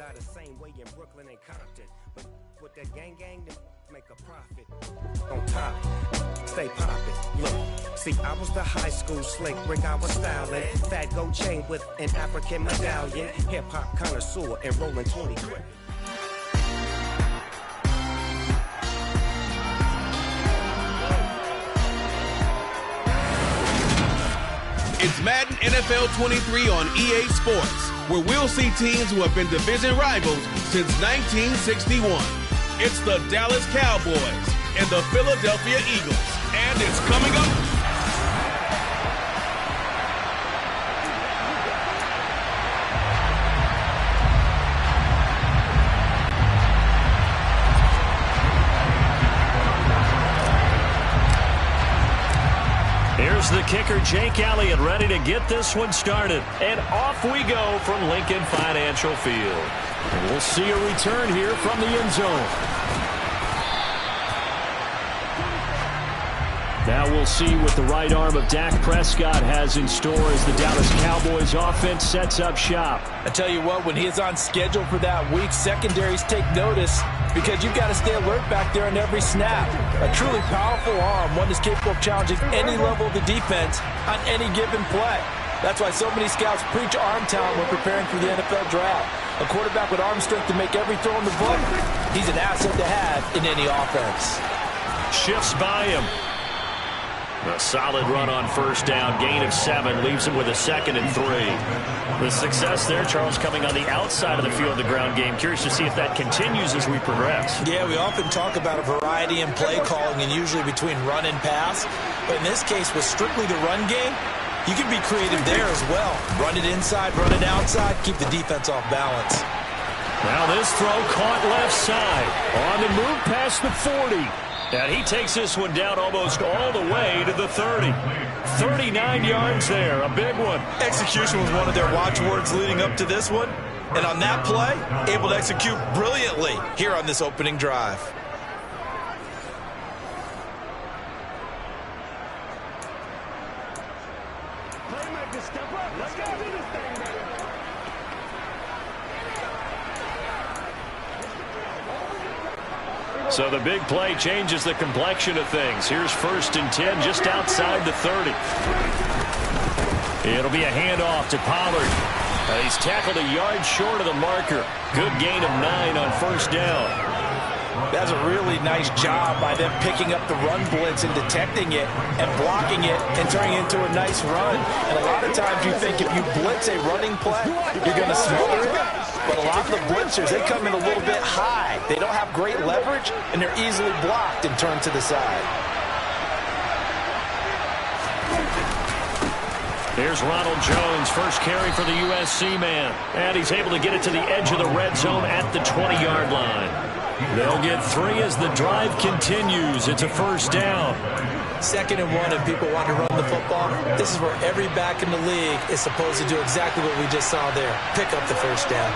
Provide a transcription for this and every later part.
lie the same way in Brooklyn and Compton. But with that gang, they make a profit. On top, stay poppin'. Look, see, I was the high school slick Rick, I was styling. Fat gold chain with an African medallion. Hip-hop connoisseur and rolling 20 quick. It's Madden NFL 23 on EA Sports, where we'll see teams who have been division rivals since 1961. It's the Dallas Cowboys and the Philadelphia Eagles, and it's coming up. Here's the kicker, Jake Elliott, ready to get this one started. And off we go from Lincoln Financial Field. And we'll see a return here from the end zone. Now we'll see what the right arm of Dak Prescott has in store as the Dallas Cowboys offense sets up shop. I tell you what, when he is on schedule for that week, secondaries take notice because you've got to stay alert back there on every snap. A truly powerful arm, one that's capable of challenging any level of the defense on any given play. That's why so many scouts preach arm talent when preparing for the NFL draft. A quarterback with arm strength to make every throw in the book, he's an asset to have in any offense. Shifts by him. A solid run on first down, gain of 7, leaves him with a 2nd and 3. The success there, Charles, coming on the outside of the field of the ground game. Curious to see if that continues as we progress. Yeah, we often talk about a variety in play calling and usually between run and pass. But in this case, with strictly the run game, you can be creative there as well. Run it inside, run it outside, keep the defense off balance. Now this throw caught left side. On the move past the 40. And he takes this one down almost all the way to the 30. 39 yards there, a big one. Execution was one of their watchwords leading up to this one. And on that play, able to execute brilliantly here on this opening drive. Playmaker, step up. Let's go do this thing, baby. So the big play changes the complexion of things. Here's 1st and 10 just outside the 30. It'll be a handoff to Pollard. He's tackled a yard short of the marker. Good gain of 9 on first down. That's a really nice job by them picking up the run blitz and detecting it and blocking it and turning it into a nice run. And a lot of times you think if you blitz a running play, you're going to smother it. But a lot of the blitzers, they come in a little bit high. They don't have great leverage, and they're easily blocked and turned to the side. Here's Ronald Jones, first carry for the USC man. And he's able to get it to the edge of the red zone at the 20-yard line. They'll get 3 as the drive continues. It's a first down. 2nd and 1 if people want to run the football. This is where every back in the league is supposed to do exactly what we just saw there. Pick up the first down.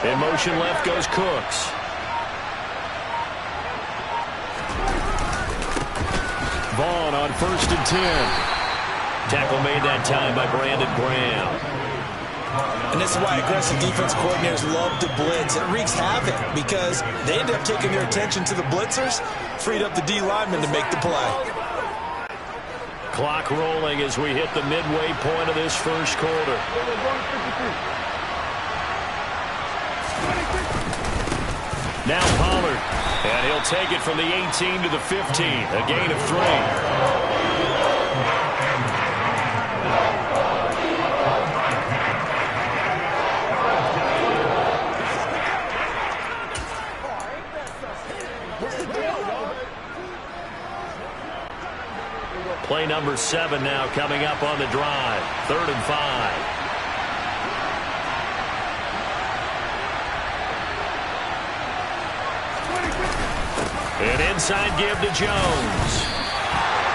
In motion left goes Cooks. Vaughn on 1st and 10. Tackle made that time by Brandon Graham. And this is why aggressive defense coordinators love to blitz. It wreaks havoc because they end up taking their attention to the blitzers, freed up the D linemen to make the play. Clock rolling as we hit the midway point of this first quarter. Now Pollard. And he'll take it from the 18 to the 15. A gain of 3. Play number 7 now coming up on the drive. 3rd and 5. An inside give to Jones.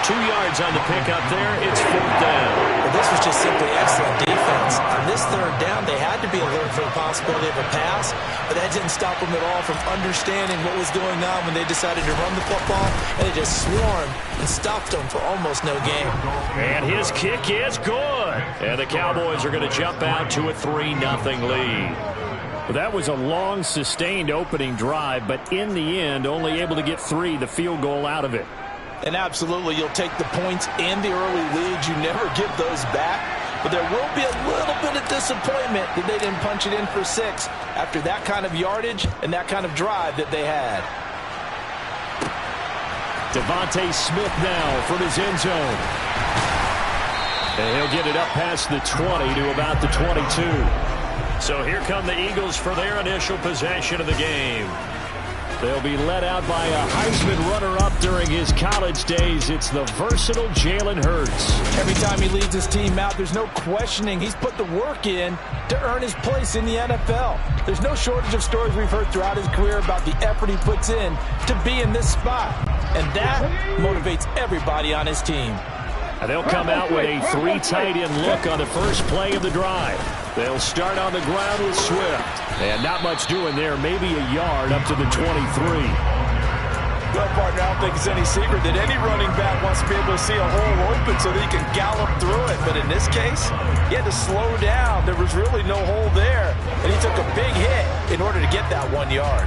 2 yards on the pickup there. It's 4th down. Well, this was just simply excellent defense. On this third down, they had to be alert for the possibility of a pass, but that didn't stop them at all from understanding what was going on when they decided to run the football, and they just swarmed and stopped them for almost no gain. And his kick is good. And the Cowboys are going to jump out to a 3-0 lead. Well, that was a long, sustained opening drive, but in the end, only able to get 3, the field goal out of it. And absolutely, you'll take the points and the early leads. You never give those back. But there will be a little bit of disappointment that they didn't punch it in for 6 after that kind of yardage and that kind of drive that they had. Devontae Smith now from his end zone. And he'll get it up past the 20 to about the 22. So here come the Eagles for their initial possession of the game. They'll be led out by a Heisman runner-up during his college days. It's the versatile Jalen Hurts. Every time he leads his team out, there's no questioning. He's put the work in to earn his place in the NFL. There's no shortage of stories we've heard throughout his career about the effort he puts in to be in this spot. And that motivates everybody on his team. And they'll come out with a 3 tight end look on the first play of the drive. They'll start on the ground with Swift. And not much doing there, maybe a yard up to the 23. Well, partner, I don't think it's any secret that any running back wants to be able to see a hole open so that he can gallop through it. But in this case, he had to slow down. There was really no hole there. And he took a big hit in order to get that 1 yard.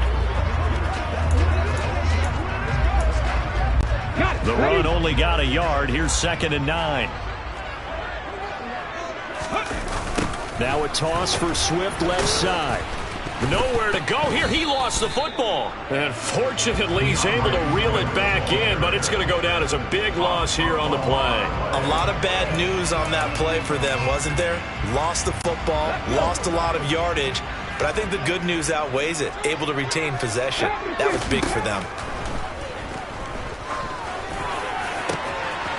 The run only got a yard. Here's 2nd and 9. Now a toss for Swift left side. Nowhere to go here. He lost the football. And fortunately, he's able to reel it back in, but it's going to go down as a big loss here on the play. A lot of bad news on that play for them, wasn't there? Lost the football, lost a lot of yardage, but I think the good news outweighs it. Able to retain possession. That was big for them.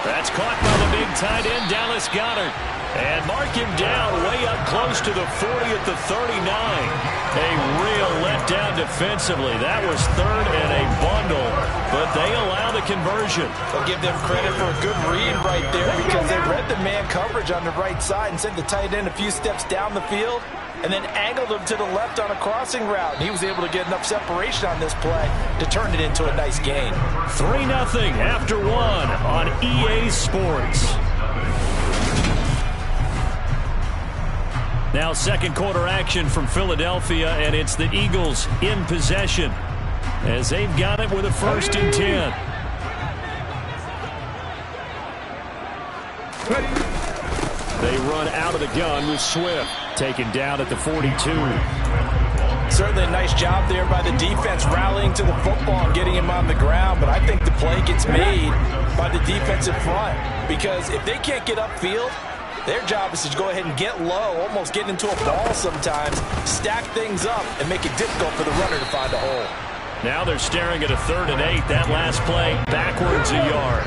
That's caught by the big tight end, Dallas Goedert. And mark him down way up close to the 40 at the 39. A real letdown defensively. That was 3rd and a bundle, but they allow the conversion. I'll give them credit for a good read right there because they read the man coverage on the right side and sent the tight end a few steps down the field and then angled him to the left on a crossing route. And he was able to get enough separation on this play to turn it into a nice gain. 3-0 after 1 on EA Sports. Now second quarter action from Philadelphia, and it's the Eagles in possession as they've got it with a 1st and 10. They run out of the gun with Swift, taken down at the 42. Certainly a nice job there by the defense rallying to the football and getting him on the ground, but I think the play gets made by the defensive front because if they can't get upfield, their job is to go ahead and get low, almost get into a ball sometimes, stack things up, and make it difficult for the runner to find a hole. Now they're staring at a 3rd and 8. That last play, backwards a yard.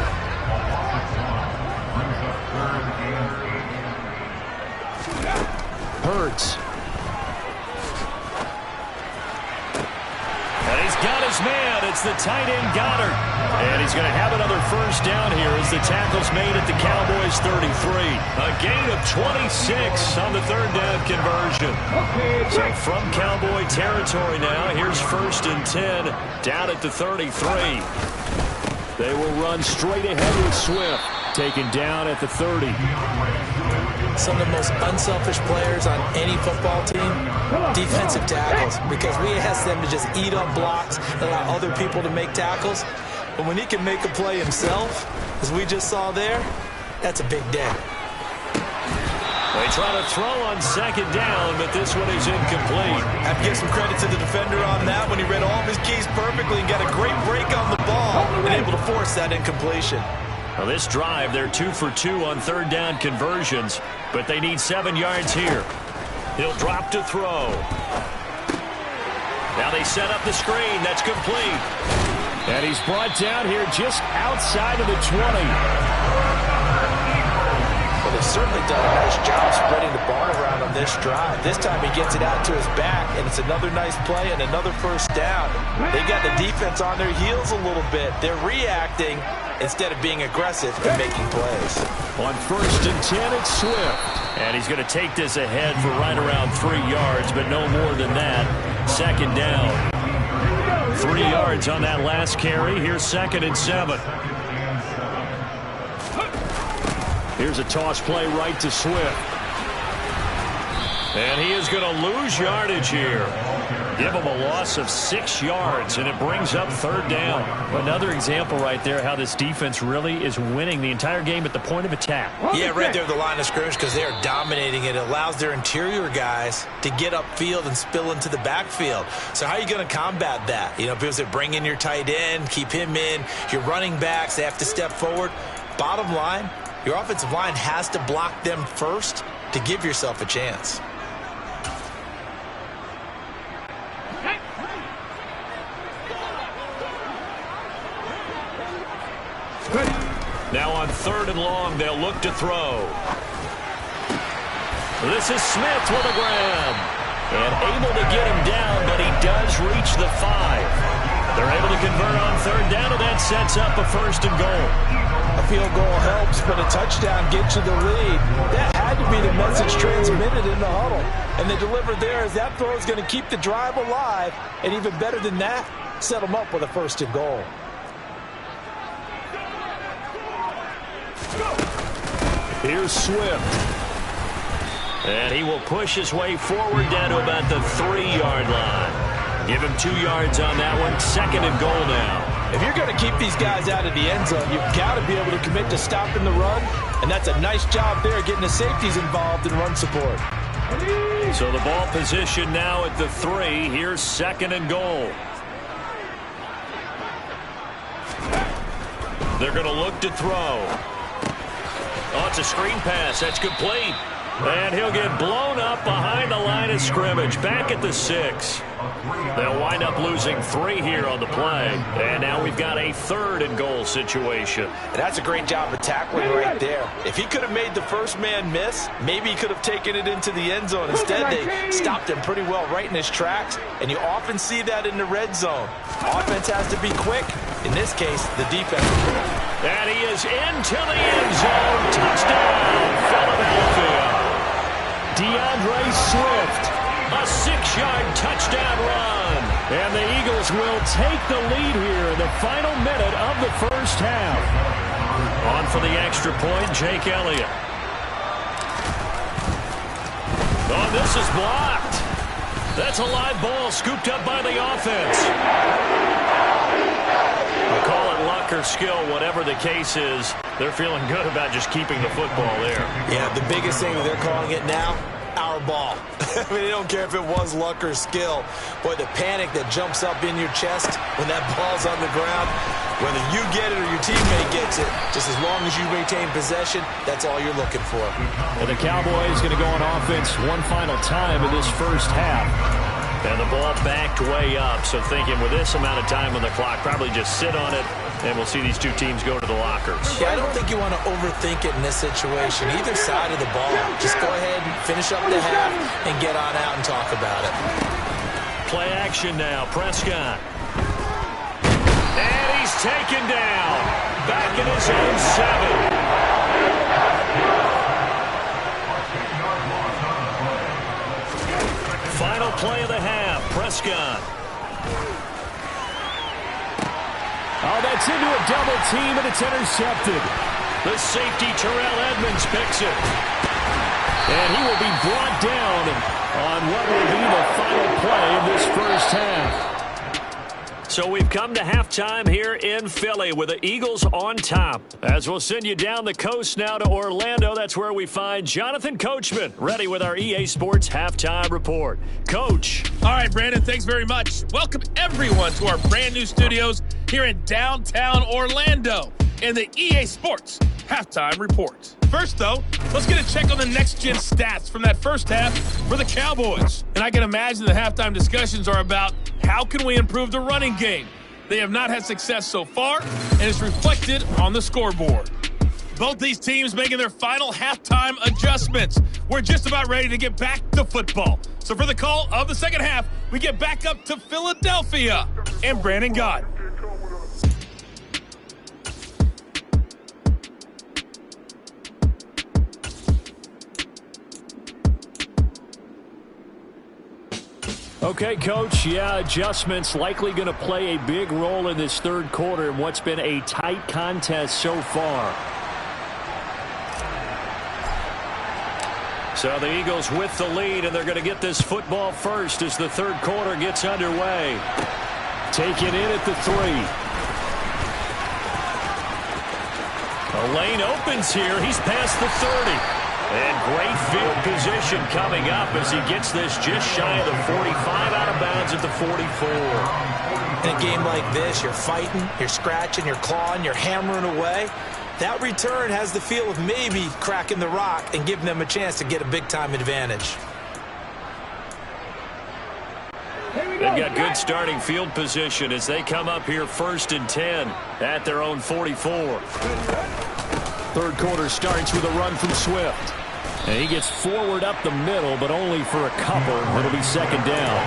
Hurts. And he's got his man. It's the tight end Goedert. And he's going to have another 1st down here as the tackle's made at the Cowboys 33. A gain of 26 on the 3rd down conversion. So from Cowboy territory now, here's 1st and 10 down at the 33. They will run straight ahead with Swift, taken down at the 30. Some of the most unselfish players on any football team, defensive tackles, because we ask them to just eat up blocks and allow other people to make tackles. But when he can make a play himself, as we just saw there, that's a big day. They try to throw on 2nd down, but this one is incomplete. I have to give some credit to the defender on that when he read all of his keys perfectly and got a great break on the ball and able to force that incompletion. Well, this drive, they're 2 for 2 on 3rd down conversions, but they need 7 yards here. He'll drop to throw. Now they set up the screen. That's complete. And he's brought down here just outside of the 20. But a has certainly done a nice job spreading the ball around on this drive. This time he gets it out to his back, and it's another nice play and another first down. They got the defense on their heels a little bit. They're reacting instead of being aggressive and making plays. On 1st and 10, it's Swift. And he's going to take this ahead for right around 3 yards, but no more than that. 2nd down. 3 yards on that last carry. Here's 2nd and 7. Here's a toss play right to Swift. And he is going to lose yardage here. Give him a loss of 6 yards, and it brings up 3rd down. Another example right there how this defense really is winning the entire game at the point of attack. Yeah, right there at the line of scrimmage because they are dominating it. It allows their interior guys to get upfield and spill into the backfield. So how are you going to combat that? You know, because they bring in your tight end, keep him in. Your running backs, they have to step forward. Bottom line, your offensive line has to block them first to give yourself a chance. Now on 3rd and long, they'll look to throw. This is Smith with a grab. And able to get him down, but he does reach the 5. They're able to convert on 3rd down, and that sets up a 1st and goal. A field goal helps, but a touchdown gets you the lead. That had to be the message transmitted in the huddle. And they delivered there as that throw is going to keep the drive alive. And even better than that, set them up with a 1st and goal. Here's Swift. And he will push his way forward down to about the 3-yard line. Give him 2 yards on that one. 2nd and goal now. If you're going to keep these guys out of the end zone, you've got to be able to commit to stopping the run. And that's a nice job there, getting the safeties involved in run support. So the ball position now at the 3. Here's 2nd and goal. They're going to look to throw. Oh, it's a screen pass. That's complete. And he'll get blown up behind the line of scrimmage. Back at the 6. They'll wind up losing 3 here on the play. And now we've got a 3rd and goal situation. And that's a great job of tackling right there. If he could have made the first man miss, maybe he could have taken it into the end zone. Instead, they stopped him pretty well right in his tracks. And you often see that in the red zone. Offense has to be quick. In this case, the defense. And he is into the end zone. Touchdown, Philadelphia. DeAndre Swift, a 6-yard touchdown run. And the Eagles will take the lead here in the final minute of the first half. On for the extra point, Jake Elliott. Oh, this is blocked. That's a live ball scooped up by the offense. We'll call it luck or skill, whatever the case is. They're feeling good about just keeping the football there. Yeah, the biggest thing that they're calling it now, our ball. I mean, they don't care if it was luck or skill. Boy, the panic that jumps up in your chest when that ball's on the ground, whether you get it or your teammate gets it, just as long as you maintain possession, that's all you're looking for. And the Cowboys going to go on offense one final time in this first half. And the ball backed way up, so thinking with this amount of time on the clock, probably just sit on it, and we'll see these two teams go to the lockers. Yeah, I don't think you want to overthink it in this situation. Either side of the ball, just go ahead and finish up the half and get on out and talk about it. Play action now, Prescott. And he's taken down. Back in his own 7. Final play of the half, Prescott. Oh, that's into a double team, and it's intercepted. The safety, Terrell Edmonds, picks it. And he will be brought down on what will be the final play of this first half. So we've come to halftime here in Philly with the Eagles on top. As we'll send you down the coast now to Orlando, that's where we find Jonathan Coachman, ready with our EA Sports Halftime Report. Coach. All right, Brandon, thanks very much. Welcome everyone to our brand new studios here in downtown Orlando in the EA Sports Halftime Report. First, though, let's get a check on the next-gen stats from that first half for the Cowboys. And I can imagine the halftime discussions are about how can we improve the running game. They have not had success so far, and it's reflected on the scoreboard. Both these teams making their final halftime adjustments. We're just about ready to get back to football. So for the call of the second half, we get back up to Philadelphia and Brandon Gott. Okay, Coach, adjustments likely going to play a big role in this third quarter in what's been a tight contest so far. So the Eagles with the lead, and they're going to get this football first as the third quarter gets underway. Taken in at the 3. A lane opens here. He's past the 30. And great field position coming up as he gets this just shy of the 45, out of bounds at the 44. In a game like this, you're fighting, you're scratching, you're clawing, you're hammering away. That return has the feel of maybe cracking the rock and giving them a chance to get a big-time advantage. They've got good starting field position as they come up here 1st and 10 at their own 44. Third quarter starts with a run from Swift. And he gets forward up the middle, but only for a couple. It'll be second down.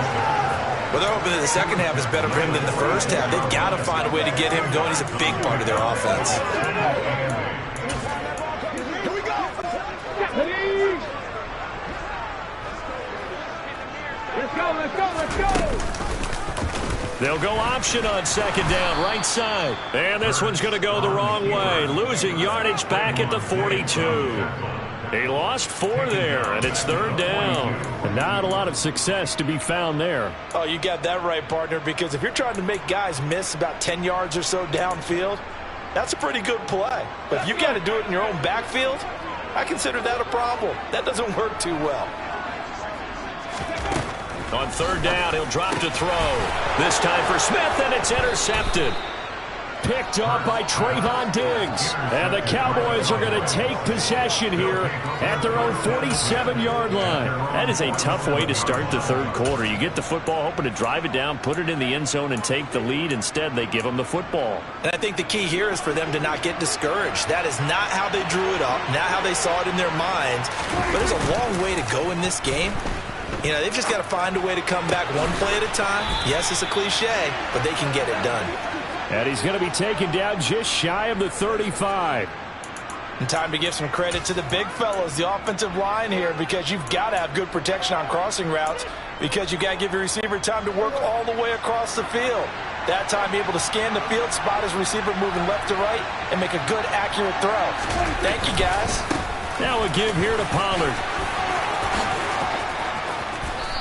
Well, they're hoping that the second half is better for him than the first half. They've got to find a way to get him going. He's a big part of their offense. Here we go. Let's go, let's go, let's go. They'll go option on second down, right side. And this one's going to go the wrong way. Losing yardage back at the 42. He lost 4 there, and it's third down. And not a lot of success to be found there. Oh, you got that right, partner, because if you're trying to make guys miss about 10 yards or so downfield, that's a pretty good play. But if you got to do it in your own backfield, I consider that a problem. That doesn't work too well. On third down, he'll drop to throw. This time for Smith, and it's intercepted. Picked up by Trayvon Diggs. And the Cowboys are going to take possession here at their own 47-yard line. That is a tough way to start the third quarter. You get the football, hoping to drive it down, put it in the end zone, and take the lead. Instead, they give them the football. And I think the key here is for them to not get discouraged. That is not how they drew it up, not how they saw it in their minds. But there's a long way to go in this game. You know, they've just got to find a way to come back one play at a time. Yes, it's a cliche, but they can get it done. And he's going to be taken down just shy of the 35. And time to give some credit to the big fellas, the offensive line here, because you've got to have good protection on crossing routes, because you've got to give your receiver time to work all the way across the field. That time, be able to scan the field, spot his receiver moving left to right, and make a good, accurate throw. Thank you, guys. Now a give here to Pollard.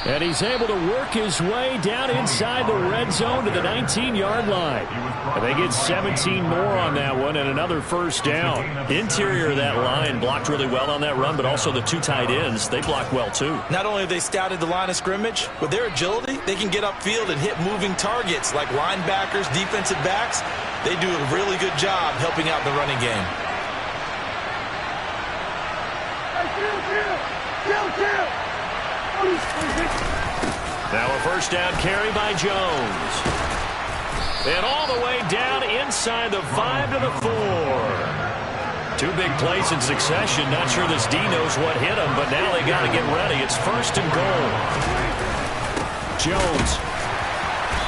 And he's able to work his way down inside the red zone to the 19-yard line. And they get 17 more on that one and another first down. Interior of that line blocked really well on that run, but also the 2 tight ends, they blocked well too. Not only have they scouted the line of scrimmage, with their agility, they can get upfield and hit moving targets like linebackers, defensive backs. They do a really good job helping out the running game. Now a first down carry by Jones. And all the way down inside the 5 to the 4. 2 big plays in succession. Not sure this D knows what hit him, but now they got to get ready. It's first and goal. Jones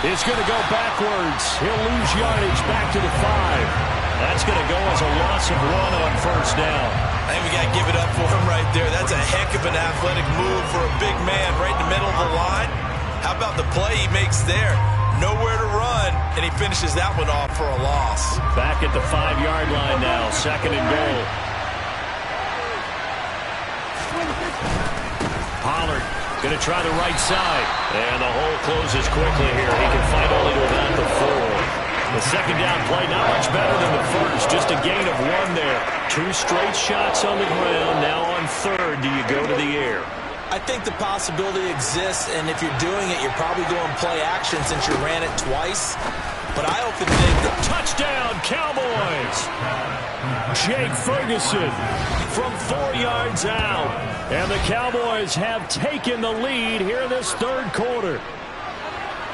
is going to go backwards. He'll lose yardage back to the 5. That's going to go as a loss of 1 on first down. I think we got to give it up for him right there. That's a heck of an athletic move for a big man right in the middle of the line. How about the play he makes there? Nowhere to run, and he finishes that one off for a loss. Back at the 5-yard line now, second and goal. Pollard going to try the right side. And the hole closes quickly here. He can fight only to about the 4. The second down play, not much better than the first. Just a gain of 1 there. 2 straight shots on the ground. Now on third, do you go to the air? I think the possibility exists, and if you're doing it, you're probably going play action since you ran it twice. But I often think that... Touchdown, Cowboys! Jake Ferguson from 4 yards out. And the Cowboys have taken the lead here in this third quarter.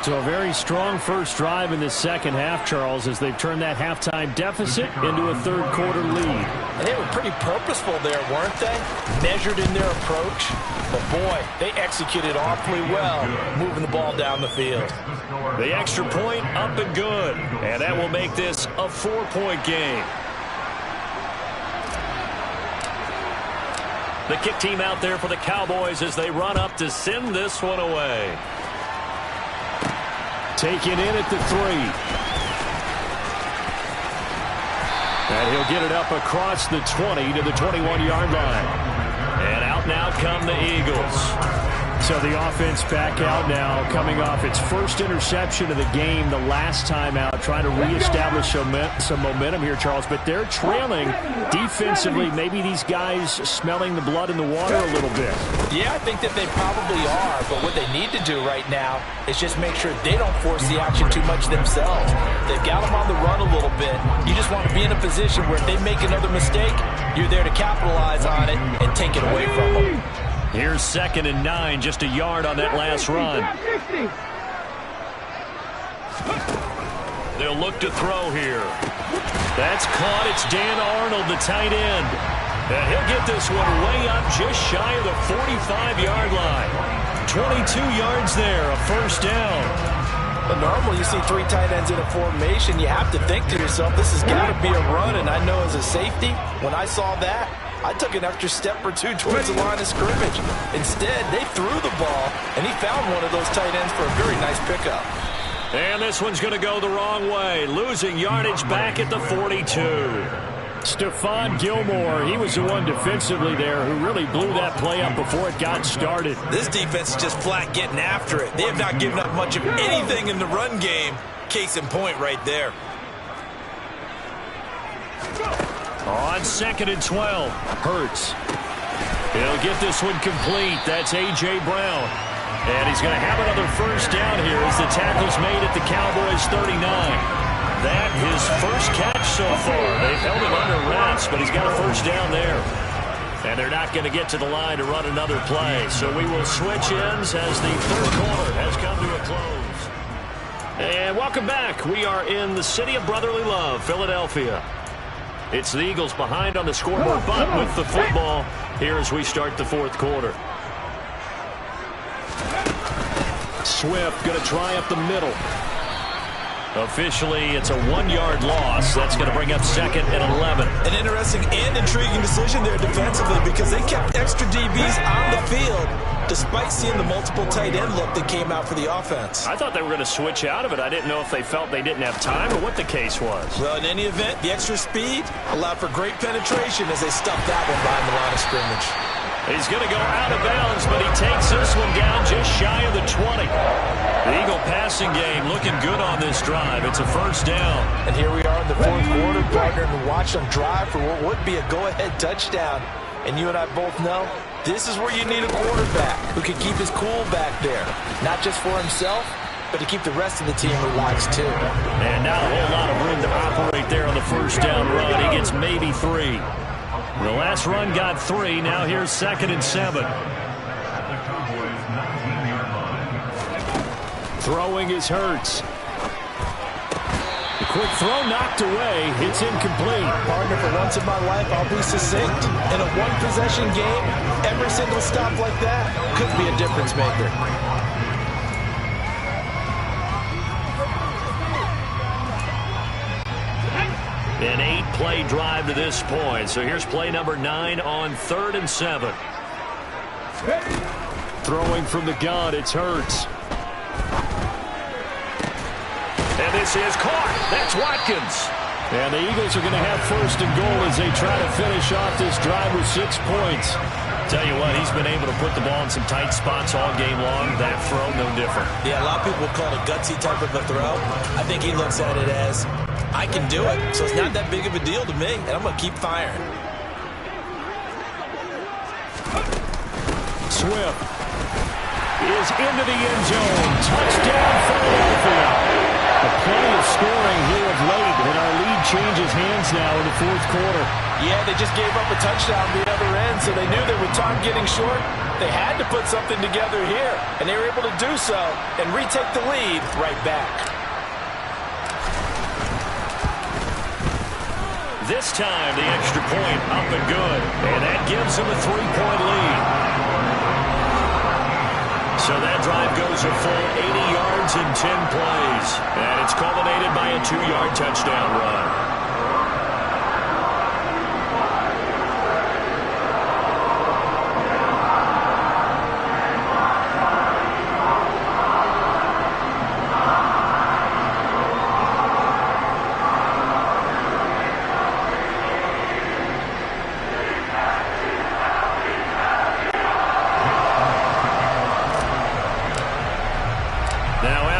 So a very strong first drive in the second half, Charles, as they've turned that halftime deficit into a third-quarter lead. And they were pretty purposeful there, weren't they? Measured in their approach. But, boy, they executed awfully well, moving the ball down the field. The extra point up and good. And that will make this a 4-point game. The kick team out there for the Cowboys as they run up to send this one away. Taken in at the 3. And he'll get it up across the 20 to the 21-yard line. And out now come the Eagles. So the offense back out now, coming off its first interception of the game the last time out, trying to reestablish some momentum here, Charles. But they're trailing defensively. Maybe these guys smelling the blood in the water a little bit. Yeah, I think that they probably are. But what they need to do right now is just make sure they don't force the action too much themselves. They've got them on the run a little bit. You just want to be in a position where if they make another mistake, you're there to capitalize on it and take it away from them. Here's 2nd and 9, just a yard on that last run. They'll look to throw here. That's caught. It's Dan Arnold, the tight end. And he'll get this one way up just shy of the 45-yard line. 22 yards there, a first down. But normally you see 3 tight ends in a formation, you have to think to yourself, this has got to be a run. And I know as a safety, when I saw that, I took an extra step or 2 towards the line of scrimmage. Instead, they threw the ball, and he found one of those tight ends for a very nice pickup. And this one's going to go the wrong way, losing yardage back at the 42. Stephon Gilmore, he was the one defensively there who really blew that play up before it got started. This defense is just flat getting after it. They have not given up much of anything in the run game. Case in point right there. On 2nd and 12, Hurts. He'll get this one complete. That's A.J. Brown. And he's going to have another first down here as the tackle's made at the Cowboys' 39. That his first catch so far. They've held him under wraps, but he's got a first down there. And they're not going to get to the line to run another play. So we will switch ends as the third quarter has come to a close. And welcome back. We are in the city of brotherly love, Philadelphia. It's the Eagles behind on the scoreboard, but with the football here as we start the fourth quarter. Swift going to try up the middle. Officially, it's a 1-yard loss. That's going to bring up 2nd and 11. An interesting and intriguing decision there defensively because they kept extra DBs on the field despite seeing the multiple tight end look that came out for the offense. I thought they were going to switch out of it. I didn't know if they felt they didn't have time or what the case was. Well, in any event, the extra speed allowed for great penetration as they stuffed that one behind the line of scrimmage. He's going to go out of bounds, but he takes this one down just shy of the 20. The Eagle passing game looking good on this drive. It's a first down. And here we are in the fourth quarter, partner, and watch them drive for what would be a go-ahead touchdown. And you and I both know this is where you need a quarterback who can keep his cool back there. Not just for himself, but to keep the rest of the team relaxed too. And not a whole lot of room to operate there on the first down run. He gets maybe 3. The last run got 3. Now here's 2nd and 7. Throwing is Hurts. The quick throw knocked away. It's incomplete. Partner, for once in my life, I'll be succinct. In a one-possession game, every single stop like that could be a difference maker. An 8-play drive to this point. So here's play number 9 on 3rd and 7. Throwing from the gun, it's Hurts. And this is caught. That's Watkins. And the Eagles are going to have 1st and goal as they try to finish off this drive with 6 points. Tell you what, he's been able to put the ball in some tight spots all game long. That throw, no different. Yeah, a lot of people call it a gutsy type of a throw. I think he looks at it as, I can do it, so it's not that big of a deal to me, and I'm going to keep firing. Swift is into the end zone. Touchdown, Philadelphia. A play of scoring here of late, and our lead changes hands now in the fourth quarter. Yeah, they just gave up a touchdown on the other end, so they knew that with time getting short, they had to put something together here, and they were able to do so and retake the lead right back. This time, the extra point up and good, and that gives them a 3-point lead. So that drive goes a full 80 yards in 10 plays, and it's culminated by a 2-yard touchdown run.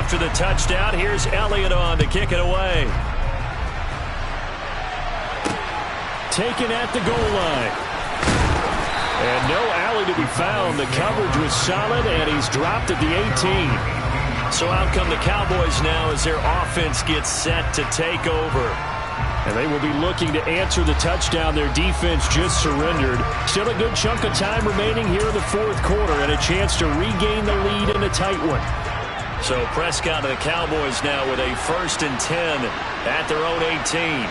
After the touchdown, here's Elliott on to kick it away. Taken at the goal line. And no alley to be found. The coverage was solid, and he's dropped at the 18. So out come the Cowboys now as their offense gets set to take over. And they will be looking to answer the touchdown their defense just surrendered. Still a good chunk of time remaining here in the fourth quarter and a chance to regain the lead in a tight one. So Prescott and the Cowboys now with a 1st and 10 at their own 18.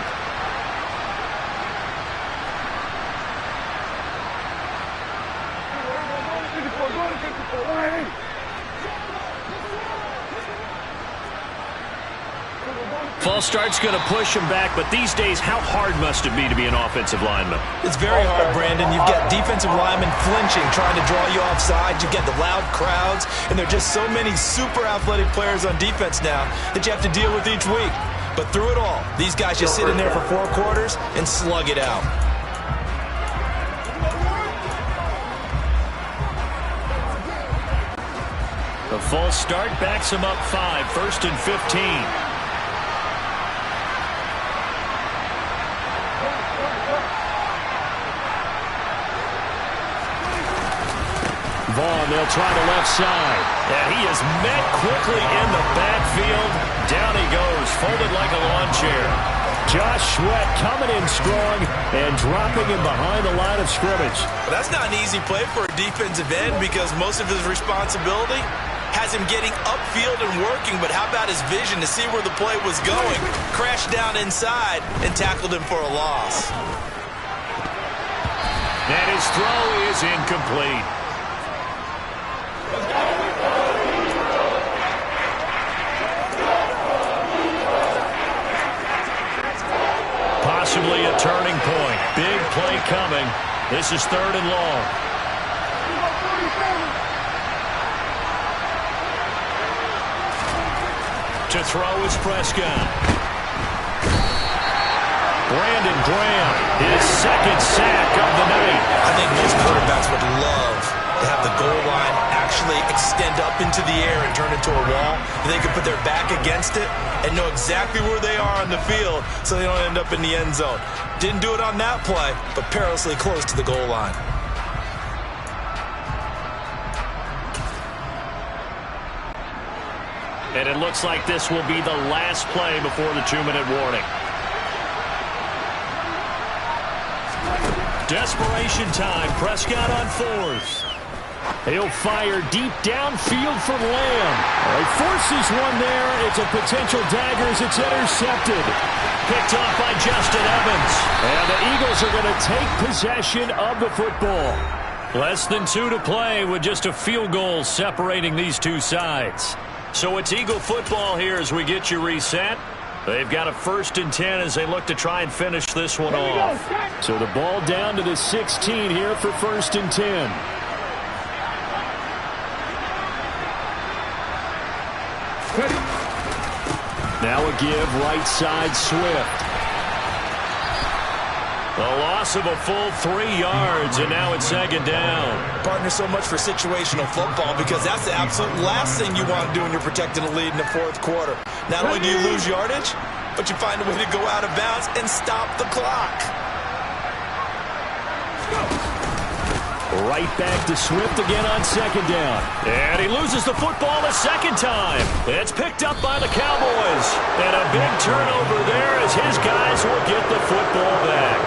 False start's going to push him back, but these days, how hard must it be to be an offensive lineman? It's very hard, Brandon. You've got defensive linemen flinching, trying to draw you offside. You've got the loud crowds, and there are just so many super athletic players on defense now that you have to deal with each week. But through it all, these guys just sit in there for 4 quarters and slug it out. The false start backs him up 5, 1st and 15. Vaughn, they'll try the left side. And he is met quickly in the backfield. Down he goes, folded like a lawn chair. Josh Sweat coming in strong and dropping him behind the line of scrimmage. Well, that's not an easy play for a defensive end because most of his responsibility has him getting upfield and working, but how about his vision to see where the play was going? Crashed down inside and tackled him for a loss. And his throw is incomplete. Possibly a turning point. Big play coming. This is 3rd and long. To throw is Prescott. Brandon Graham, his 2nd sack of the night. I think most quarterbacks would love to have the goal line actually extend up into the air and turn into a wall. They can put their back against it and know exactly where they are on the field so they don't end up in the end zone. Didn't do it on that play, but perilously close to the goal line. And it looks like this will be the last play before the 2-minute warning. Desperation time. Prescott on 4th. He'll fire deep downfield from Lamb. He forces one there. It's a potential dagger as it's intercepted. Picked off by Justin Evans. And the Eagles are going to take possession of the football. Less than 2 to play with just a field goal separating these two sides. So it's Eagle football here as we get you reset. They've got a 1st and 10 as they look to try and finish this one off. So the ball down to the 16 here for 1st and 10. Now a give right side Swift. A loss of a full 3 yards, and now it's 2nd down. Partner, so much for situational football because that's the absolute last thing you want to do when you're protecting a lead in the 4th quarter. Not only do you lose yardage, but you find a way to go out of bounds and stop the clock. Right back to Swift again on 2nd down. And he loses the football a 2nd time. It's picked up by the Cowboys. And a big turnover there as his guys will get the football back.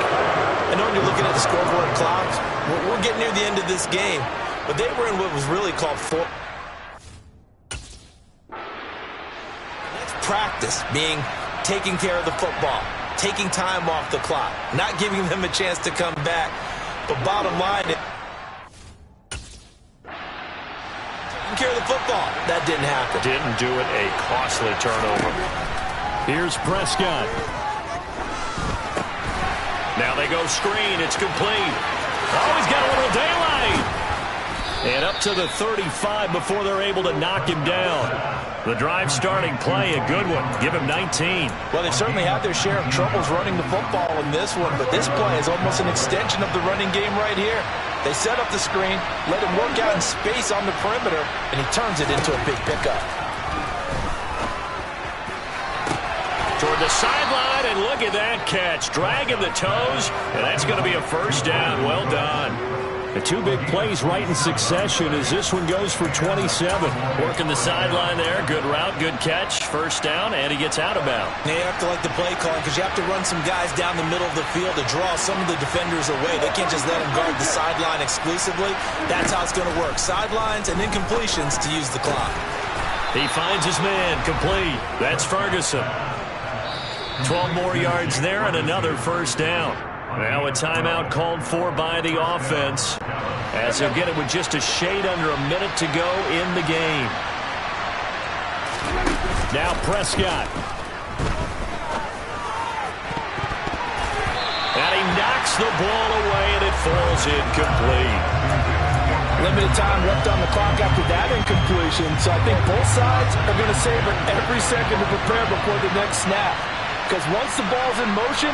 I know when you're looking at the scoreboard clocks, we're getting near the end of this game, but they were in what was really called Next practice being taking care of the football, taking time off the clock, not giving them a chance to come back. But bottom line, taking care of the football, that didn't happen. Didn't do it, a costly turnover. Here's Prescott. Now they go screen. It's complete. Oh, he's got a little daylight. And up to the 35 before they're able to knock him down. The drive starting play, a good one. Give him 19. Well, they've certainly had their share of troubles running the football in this one, but this play is almost an extension of the running game right here. They set up the screen, let him work out in space on the perimeter, and he turns it into a big pickup. Toward the sideline, and look at that catch. Dragging the toes, and that's going to be a first down. Well done. The two big plays right in succession as this one goes for 27. Working the sideline there. Good route, good catch. First down, and he gets out of bounds. They have to like the play calling because you have to run some guys down the middle of the field to draw some of the defenders away. They can't just let them guard the sideline exclusively. That's how it's going to work. Sidelines and incompletions to use the clock. He finds his man, complete. That's Ferguson. 12 more yards there and another first down. Now a timeout called for by the offense as he'll get it with just a shade under a minute to go in the game. Now Prescott. And he knocks the ball away and it falls incomplete. Limited time left on the clock after that incompletion, so I think both sides are going to savor every second to prepare before the next snap. Because once the ball's in motion,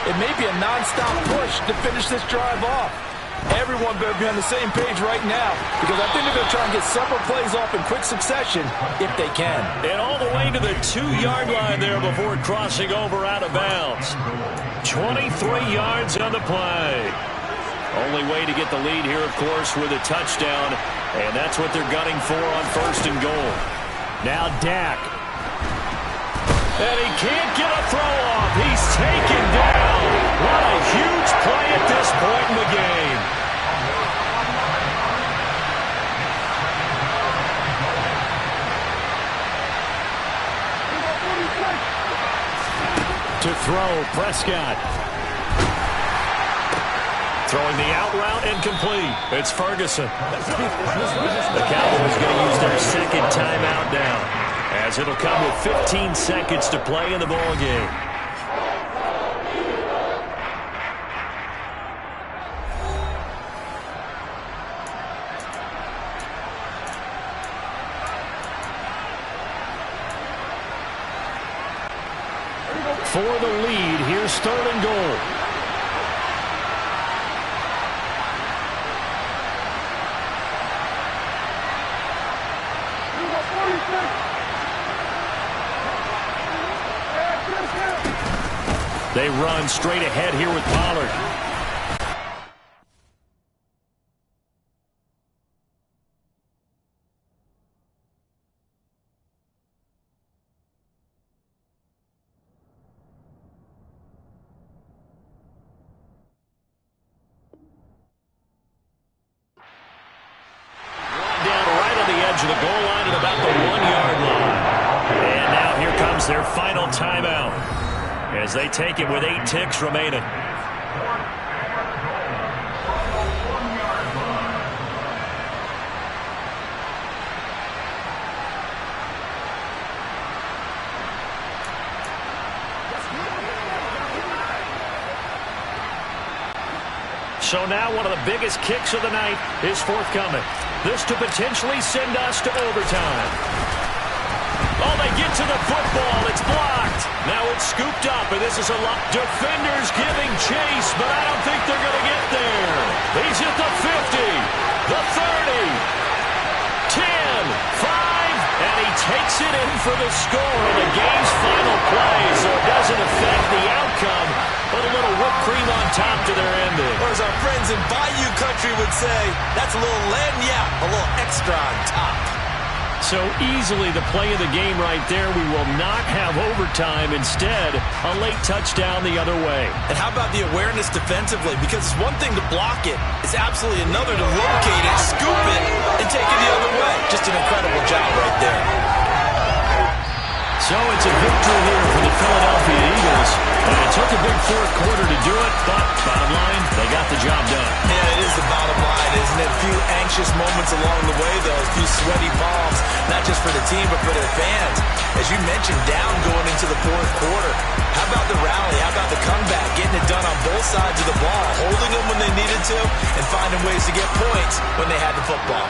it may be a non-stop push to finish this drive off. Everyone better be on the same page right now because I think they're going to try and get several plays off in quick succession if they can. And all the way to the 2-yard line there before crossing over out of bounds. 23 yards on the play. Only way to get the lead here, of course, with a touchdown, and that's what they're gunning for on first and goal. Now Dak. And he can't get a throw off. He's taken down. What a huge play at this point in the game. To throw, Prescott. Throwing the out route, incomplete. It's Ferguson. The Cowboys going to use their second timeout now, as it'll come with 15 seconds to play in the ball game. For the lead, here's third and goal. They run straight ahead here with Pollard. Down right on the edge of the goal line at about the 1-yard line. And now here comes their final timeout, as they take it with 8 ticks remaining. So now one of the biggest kicks of the night is forthcoming. This to potentially send us to overtime. Oh, they get to the football. It's blocked. Now it's scooped up, and this is a lot. Defenders giving chase, but I don't think they're going to get there. He's at the 50, the 30, 10, 5, and he takes it in for the score on the game's final play, so it doesn't affect the outcome, but a little whipped cream on top to their ending. Or as our friends in Bayou Country would say, that's a little lagniappe, a little extra on top. So easily the play of the game right there. We will not have overtime. Instead, a late touchdown the other way. And how about the awareness defensively? Because it's one thing to block it. It's absolutely another to locate it, scoop it, and take it the other way. Just an incredible job right there. So it's a victory here for the Philadelphia Eagles. And it took a big fourth quarter to do it, but bottom line, they got the job done. Yeah, it is the bottom line, isn't it? A few anxious moments along the way, though. A few sweaty palms, not just for the team, but for their fans. As you mentioned, down going into the fourth quarter. How about the rally? How about the comeback? Getting it done on both sides of the ball, holding them when they needed to, and finding ways to get points when they had the football.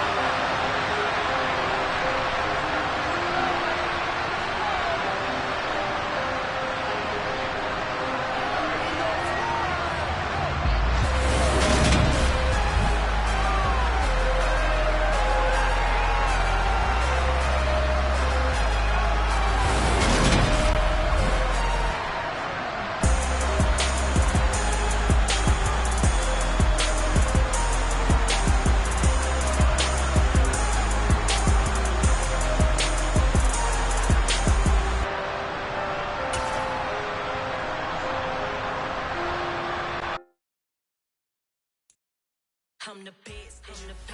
I'm the best in the